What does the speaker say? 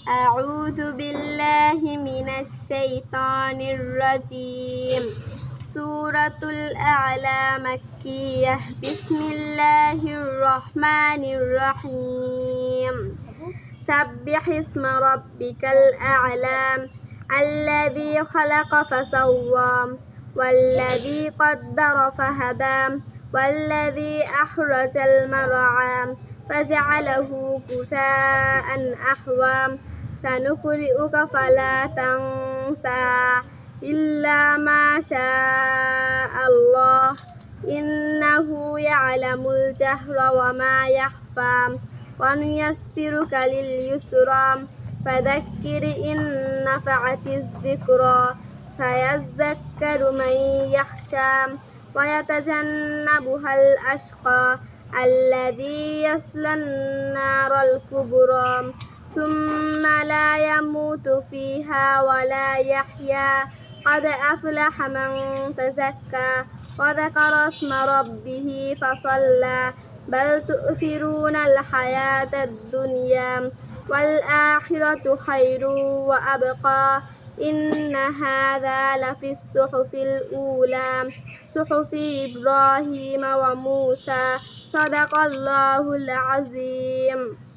أعوذ بالله من الشيطان الرجيم. سورة الأعلى مكية. بسم الله الرحمن الرحيم. سبح اسم ربك الأعلى الذي خلق فسوى والذي قدر فهدى والذي أخرج المرعى فجعله غثاء أحوى سنقرئك فلا تنسى إلا ما شاء الله إنه يعلم الجهر وما يخفى ونيسرك لليسرى فذكر إن نفعت الذكرى سيذكر من يخشى ويتجنبها الأشقى الذي يصلى النار الكبرى ثم لا يموت فيها ولا يحيا قد أفلح من تزكى وذكر اسم ربه فصلى بل تؤثرون الحياة الدنيا والآخرة خير وأبقى إن هذا لفي الصحف الأولى صحف إبراهيم وموسى صدق الله العظيم.